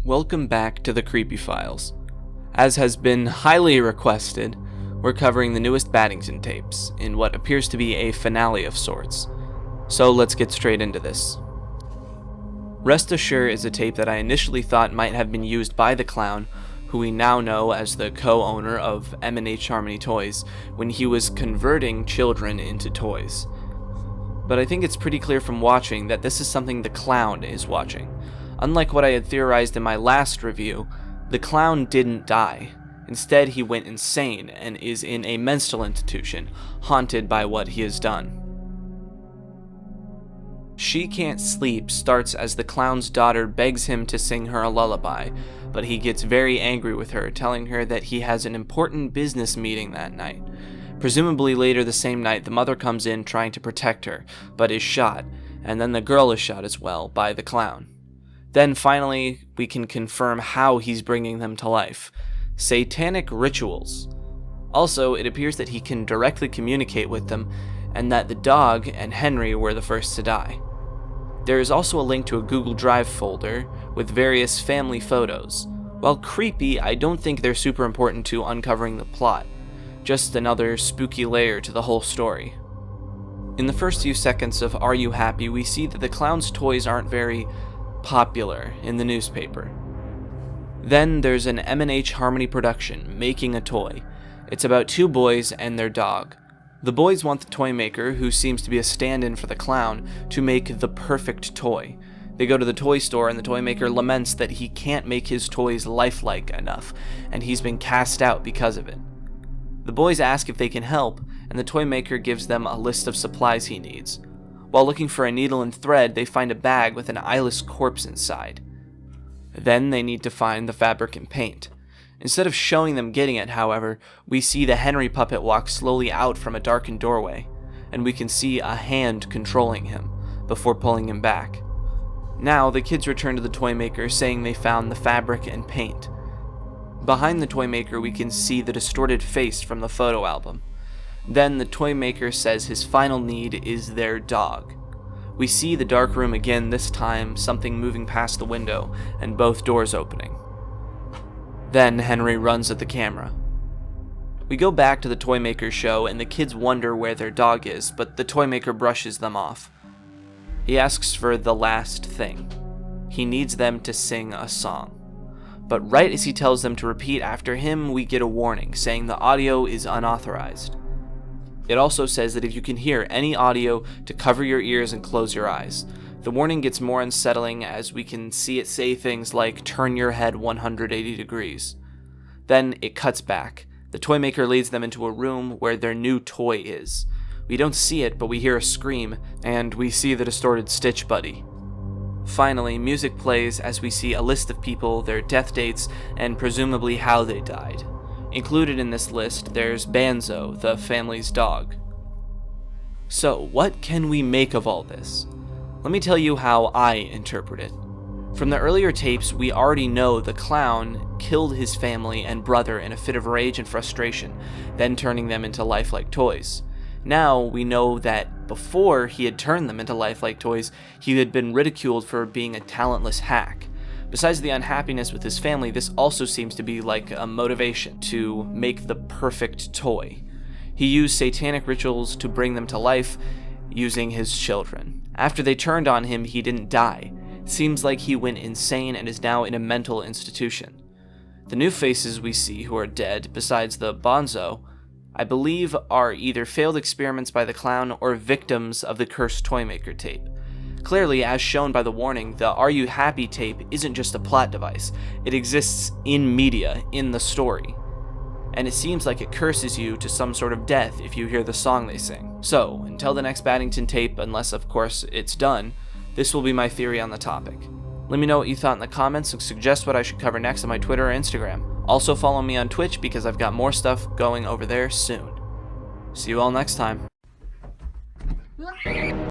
Welcome back to the Creepy Files. As has been highly requested, we're covering the newest Battington tapes in what appears to be a finale of sorts. So let's get straight into this. Rest Assured is a tape that I initially thought might have been used by the clown, who we now know as the co-owner of M&H Harmony Toys, when he was converting children into toys. But I think it's pretty clear from watching that this is something the clown is watching. Unlike what I had theorized in my last review, the clown didn't die. Instead, he went insane and is in a mental institution, haunted by what he has done. She Can't Sleep starts as the clown's daughter begs him to sing her a lullaby, but he gets very angry with her, telling her that he has an important business meeting that night. Presumably later the same night, the mother comes in trying to protect her, but is shot, and then the girl is shot as well by the clown. Then finally, we can confirm how he's bringing them to life. Satanic rituals. Also, it appears that he can directly communicate with them, and that the dog and Henry were the first to die. There is also a link to a Google Drive folder with various family photos. While creepy, I don't think they're super important to uncovering the plot. Just another spooky layer to the whole story. In the first few seconds of Are You Happy, we see that the clown's toys aren't very popular in the newspaper. Then there's an M&H Harmony production, Making a Toy. It's about two boys and their dog. The boys want the toy maker, who seems to be a stand-in for the clown, to make the perfect toy. They go to the toy store and the toy maker laments that he can't make his toys lifelike enough, and he's been cast out because of it. The boys ask if they can help, and the toy maker gives them a list of supplies he needs. While looking for a needle and thread, they find a bag with an eyeless corpse inside. Then they need to find the fabric and paint. Instead of showing them getting it, however, we see the Henry puppet walk slowly out from a darkened doorway, and we can see a hand controlling him, before pulling him back. Now, the kids return to the toy maker, saying they found the fabric and paint. Behind the toy maker, we can see the distorted face from the photo album. Then the toy maker says his final need is their dog. We see the dark room again, this time something moving past the window and both doors opening. Then Henry runs at the camera. We go back to the toy maker's show and the kids wonder where their dog is, but the toy maker brushes them off. He asks for the last thing. He needs them to sing a song. But right as he tells them to repeat after him, we get a warning saying the audio is unauthorized. It also says that if you can hear any audio, to cover your ears and close your eyes. The warning gets more unsettling as we can see it say things like, turn your head 180 degrees. Then it cuts back. The toy maker leads them into a room where their new toy is. We don't see it, but we hear a scream, and we see the distorted Stitch Buddy. Finally, music plays as we see a list of people, their death dates, and presumably how they died. Included in this list, there's Banzo, the family's dog. So, what can we make of all this? Let me tell you how I interpret it. From the earlier tapes, we already know the clown killed his family and brother in a fit of rage and frustration, then turning them into lifelike toys. Now, we know that before he had turned them into lifelike toys, he had been ridiculed for being a talentless hack. Besides the unhappiness with his family, this also seems to be like a motivation to make the perfect toy. He used satanic rituals to bring them to life using his children. After they turned on him, he didn't die. It seems like he went insane and is now in a mental institution. The new faces we see who are dead, besides the Bonzo, I believe are either failed experiments by the clown or victims of the cursed Toymaker tape. Clearly, as shown by the warning, the Are You Happy tape isn't just a plot device. It exists in media, in the story. And it seems like it curses you to some sort of death if you hear the song they sing. So, until the next Battington tape, unless of course it's done, this will be my theory on the topic. Let me know what you thought in the comments and suggest what I should cover next on my Twitter or Instagram. Also follow me on Twitch because I've got more stuff going over there soon. See you all next time.